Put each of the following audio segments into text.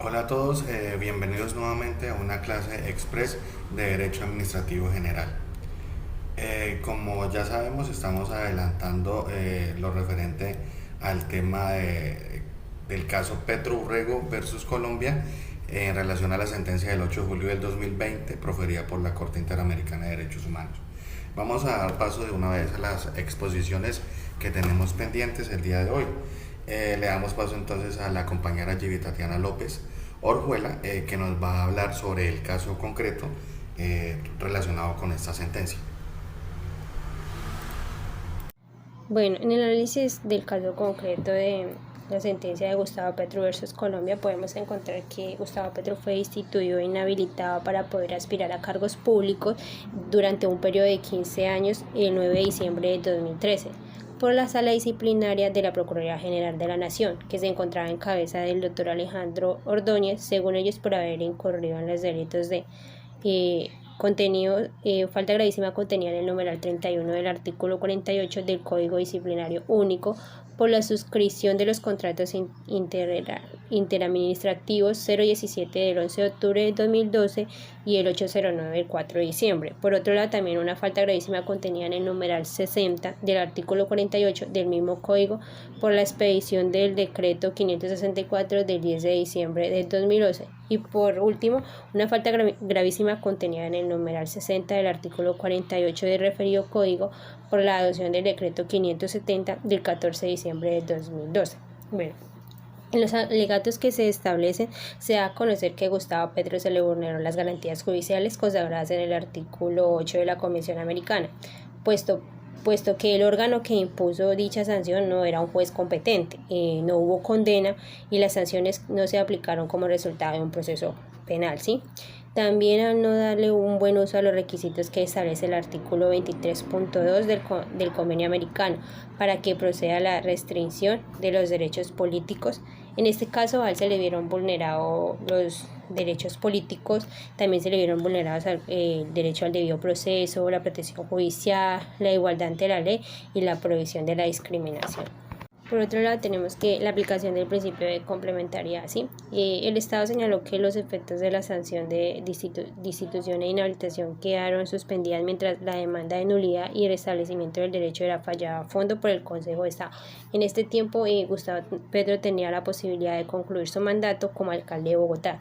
Hola a todos, bienvenidos nuevamente a una clase express de Derecho Administrativo General. Como ya sabemos, estamos adelantando lo referente al tema del caso Petro Urrego versus Colombia en relación a la sentencia del 8 de julio del 2020 proferida por la Corte Interamericana de Derechos Humanos. Vamos a dar paso de una vez a las exposiciones que tenemos pendientes el día de hoy. Le damos paso entonces a la compañera Givi Tatiana López Orjuela, que nos va a hablar sobre el caso concreto relacionado con esta sentencia. Bueno, en el análisis del caso concreto de la sentencia de Gustavo Petro versus Colombia, podemos encontrar que Gustavo Petro fue destituido e inhabilitado para poder aspirar a cargos públicos durante un periodo de 15 años, el 9 de diciembre de 2013, por la Sala Disciplinaria de la Procuraduría General de la Nación, que se encontraba en cabeza del doctor Alejandro Ordóñez, según ellos por haber incurrido en los delitos de falta gravísima contenida en el numeral 31 del artículo 48 del Código Disciplinario Único por la suscripción de los contratos interadministrativos 017 del 11 de octubre de 2012 y el 809 del 4 de diciembre. Por otro lado, también una falta gravísima contenida en el numeral 60 del artículo 48 del mismo Código por la expedición del decreto 564 del 10 de diciembre del 2011. Y por último, una falta gravísima contenida en el numeral 60 del artículo 48 del referido Código por la adopción del decreto 570 del 14 de diciembre de 2012. Bueno, en los alegatos que se establecen, se da a conocer que Gustavo Petro se le vulneró las garantías judiciales consagradas en el artículo 8 de la Convención Americana, puesto que el órgano que impuso dicha sanción no era un juez competente, no hubo condena y las sanciones no se aplicaron como resultado de un proceso penal, ¿sí? También al no darle un buen uso a los requisitos que establece el artículo 23.2 del Convenio Americano para que proceda la restricción de los derechos políticos. En este caso, a él se le vieron vulnerados los derechos políticos, también se le vieron vulnerados el derecho al debido proceso, la protección judicial, la igualdad ante la ley y la prohibición de la discriminación. Por otro lado, tenemos que la aplicación del principio de complementariedad, ¿sí? El Estado señaló que los efectos de la sanción de destitución e inhabilitación quedaron suspendidas mientras la demanda de nulidad y restablecimiento del derecho era fallada a fondo por el Consejo de Estado. En este tiempo, Gustavo Petro tenía la posibilidad de concluir su mandato como alcalde de Bogotá.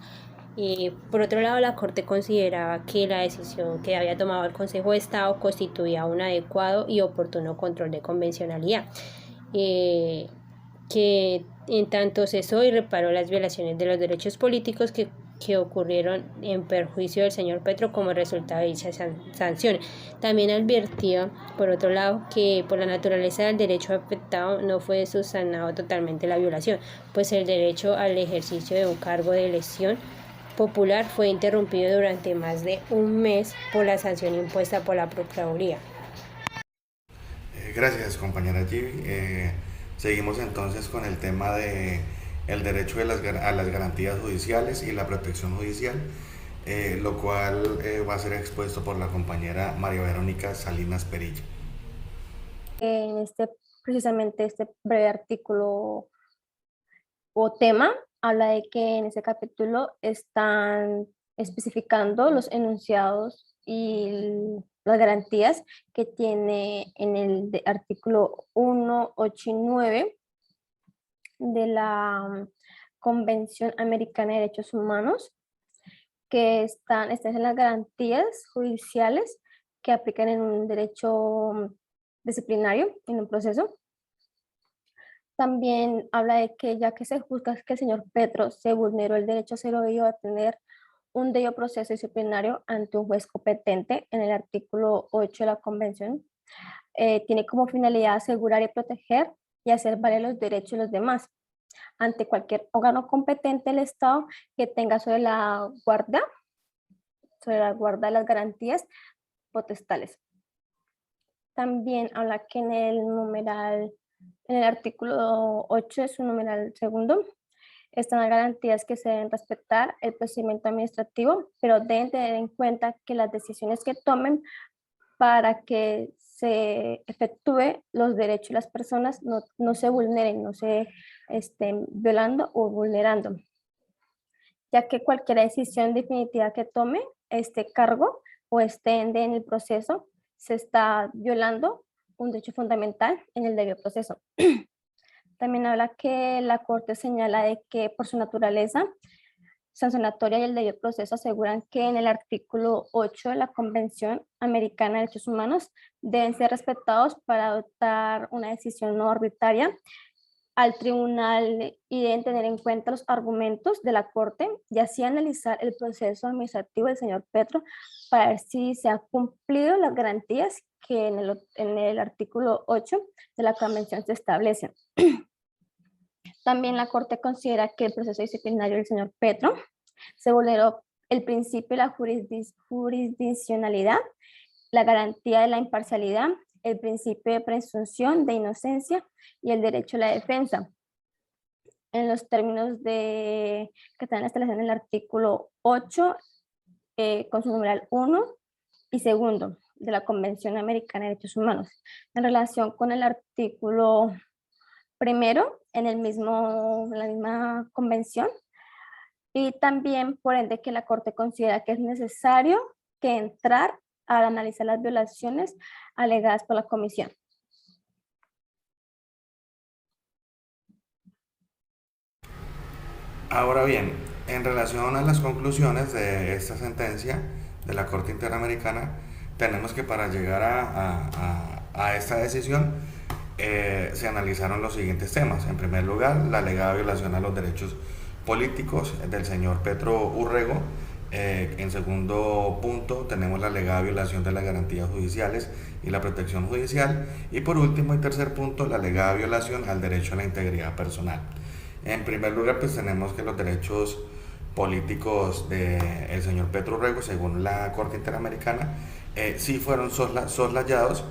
Por otro lado, la Corte consideraba que la decisión que había tomado el Consejo de Estado constituía un adecuado y oportuno control de convencionalidad, que en tanto cesó y reparó las violaciones de los derechos políticos que ocurrieron en perjuicio del señor Petro como resultado de dichas sanciones. También advirtió, por otro lado, que por la naturaleza del derecho afectado no fue subsanado totalmente la violación, pues el derecho al ejercicio de un cargo de elección popular fue interrumpido durante más de un mes por la sanción impuesta por la Procuraduría. Gracias, compañera Givi. Seguimos entonces con el tema de el derecho a las garantías judiciales y la protección judicial, lo cual va a ser expuesto por la compañera María Verónica Salinas Perilla. En precisamente este breve artículo o tema, habla de que en ese capítulo están especificando los enunciados y las garantías que tiene en el artículo 1, 8 y 9 de la Convención Americana de Derechos Humanos, que están en las garantías judiciales que aplican en un derecho disciplinario, en un proceso. También habla de que ya que se juzga que el señor Petro se vulneró el derecho a ser oído a tener un debido proceso disciplinario ante un juez competente en el artículo 8 de la Convención, tiene como finalidad asegurar y proteger y hacer valer los derechos de los demás ante cualquier órgano competente del Estado que tenga sobre la guarda de las garantías potestales. También habla que en el artículo 8 de su numeral segundo, están las garantías que se deben respetar el procedimiento administrativo, pero deben tener en cuenta que las decisiones que tomen para que se efectúe los derechos de las personas no se vulneren, no se estén violando o vulnerando. ya que cualquier decisión definitiva que tome este cargo o esté en el proceso se está violando un derecho fundamental en el debido proceso. También habla que la Corte señala de que por su naturaleza sancionatoria y el debido proceso aseguran que en el artículo 8 de la Convención Americana de Derechos Humanos deben ser respetados para adoptar una decisión no arbitraria al tribunal y deben tener en cuenta los argumentos de la Corte y así analizar el proceso administrativo del señor Petro para ver si se han cumplido las garantías que en el artículo 8 de la Convención se establecen. También la Corte considera que el proceso disciplinario del señor Petro se vulneró el principio de la jurisdiccionalidad, la garantía de la imparcialidad, el principio de presunción de inocencia y el derecho a la defensa. En los términos que están establecidos en el artículo 8, con su numeral 1 y segundo de la Convención Americana de Derechos Humanos. En relación con el artículo primero, en la misma convención, y también por ende que la Corte considera que es necesario que entrar al analizar las violaciones alegadas por la Comisión. Ahora bien, en relación a las conclusiones de esta sentencia de la Corte Interamericana, tenemos que para llegar a esta decisión se analizaron los siguientes temas. En primer lugar, la alegada violación a los derechos políticos del señor Petro Urrego. En segundo punto, tenemos la alegada violación de las garantías judiciales y la protección judicial. Y por último y tercer punto, la alegada violación al derecho a la integridad personal. En primer lugar, pues tenemos que los derechos políticos del señor Petro Urrego, según la Corte Interamericana, sí fueron soslayados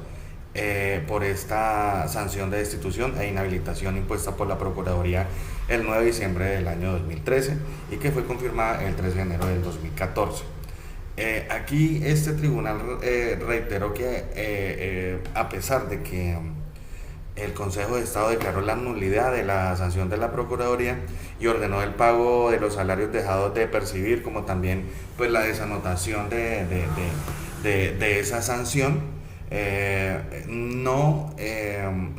por esta sanción de destitución e inhabilitación impuesta por la Procuraduría el 9 de diciembre del año 2013 y que fue confirmada el 3 de enero del 2014. Aquí este tribunal reiteró que a pesar de que el Consejo de Estado declaró la nulidad de la sanción de la Procuraduría y ordenó el pago de los salarios dejados de percibir, como también pues la desanotación de esa sanción, no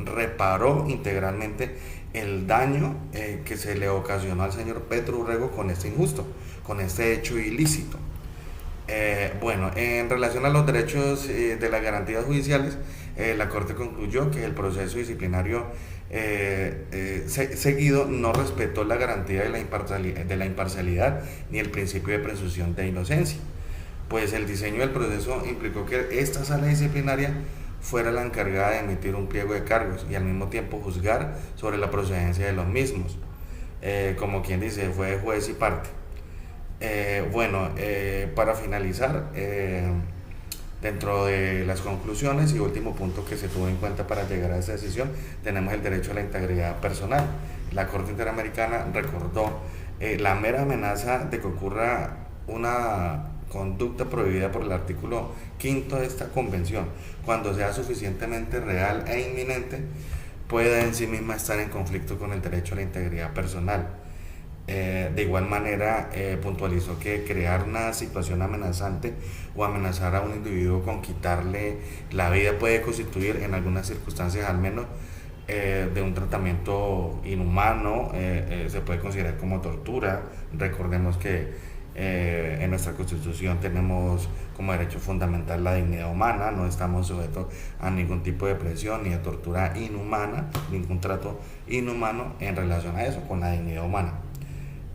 reparó integralmente el daño que se le ocasionó al señor Petro Urrego con este injusto, con este hecho ilícito. Bueno, en relación a los derechos de las garantías judiciales, la Corte concluyó que el proceso disciplinario seguido no respetó la garantía de la imparcialidad ni el principio de presunción de inocencia, pues el diseño del proceso implicó que esta sala disciplinaria fuera la encargada de emitir un pliego de cargos y al mismo tiempo juzgar sobre la procedencia de los mismos, como quien dice, fue juez y parte. Para finalizar, dentro de las conclusiones y último punto que se tuvo en cuenta para llegar a esta decisión, tenemos el derecho a la integridad personal. La Corte Interamericana recordó la mera amenaza de que ocurra una conducta prohibida por el artículo 5 de esta convención, cuando sea suficientemente real e inminente, puede en sí misma estar en conflicto con el derecho a la integridad personal. De igual manera, puntualizó que crear una situación amenazante o amenazar a un individuo con quitarle la vida puede constituir en algunas circunstancias al menos de un tratamiento inhumano, se puede considerar como tortura. Recordemos que en nuestra Constitución tenemos como derecho fundamental la dignidad humana, no estamos sujetos a ningún tipo de presión ni de tortura inhumana, ningún trato inhumano en relación a eso, con la dignidad humana.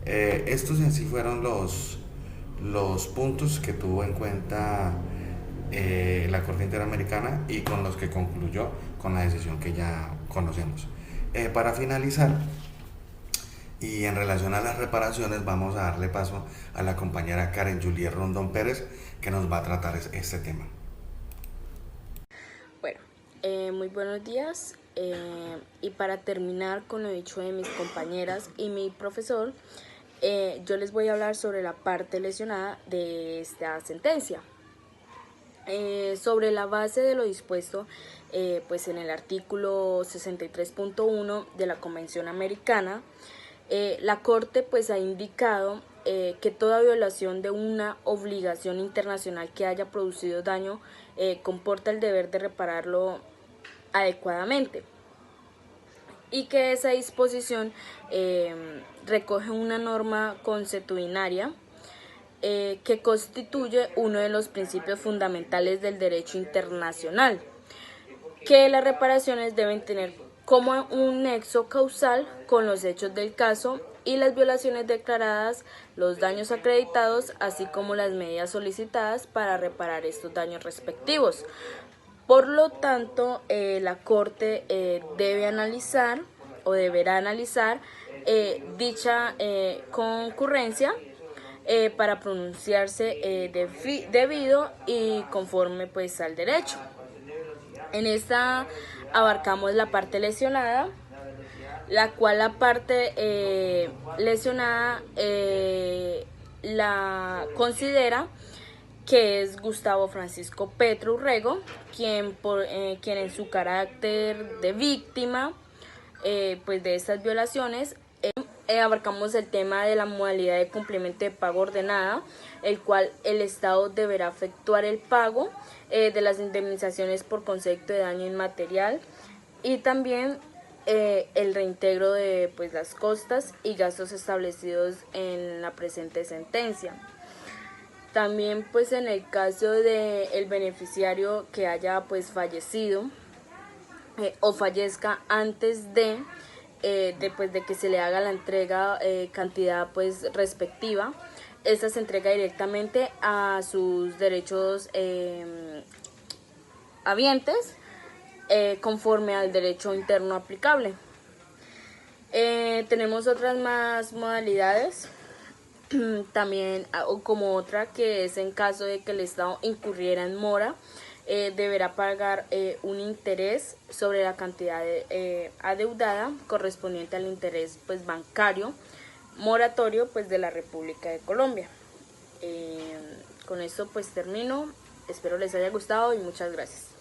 Estos en sí fueron los puntos que tuvo en cuenta la Corte Interamericana y con los que concluyó con la decisión que ya conocemos. Para finalizar, y en relación a las reparaciones, vamos a darle paso a la compañera Karen Juliet Rondón Pérez, que nos va a tratar este tema. Bueno, muy buenos días. Y para terminar con lo dicho de mis compañeras y mi profesor, yo les voy a hablar sobre la parte lesionada de esta sentencia. Sobre la base de lo dispuesto pues en el artículo 63.1 de la Convención Americana, la Corte pues ha indicado que toda violación de una obligación internacional que haya producido daño comporta el deber de repararlo adecuadamente, y que esa disposición recoge una norma consuetudinaria que constituye uno de los principios fundamentales del derecho internacional, que las reparaciones deben tener como un nexo causal con los hechos del caso y las violaciones declaradas, los daños acreditados, así como las medidas solicitadas para reparar estos daños respectivos. Por lo tanto, la Corte debe analizar o deberá analizar dicha concurrencia para pronunciarse debido y conforme pues al derecho. En esta abarcamos la parte lesionada, la cual la parte lesionada la considera que es Gustavo Francisco Petro Urrego, quien en su carácter de víctima pues de estas violaciones abarcamos el tema de la modalidad de cumplimiento de pago ordenada, el cual el Estado deberá efectuar el pago de las indemnizaciones por concepto de daño inmaterial y también el reintegro de pues, las costas y gastos establecidos en la presente sentencia. También pues en el caso de el beneficiario que haya pues fallecido o fallezca antes de que se le haga la entrega cantidad pues respectiva, esta se entrega directamente a sus derechos habientes conforme al derecho interno aplicable. Tenemos otras más modalidades también, como otra que es en caso de que el Estado incurriera en mora, deberá pagar un interés sobre la cantidad adeudada correspondiente al interés pues bancario moratorio pues de la República de Colombia. Con esto pues termino, espero les haya gustado y muchas gracias.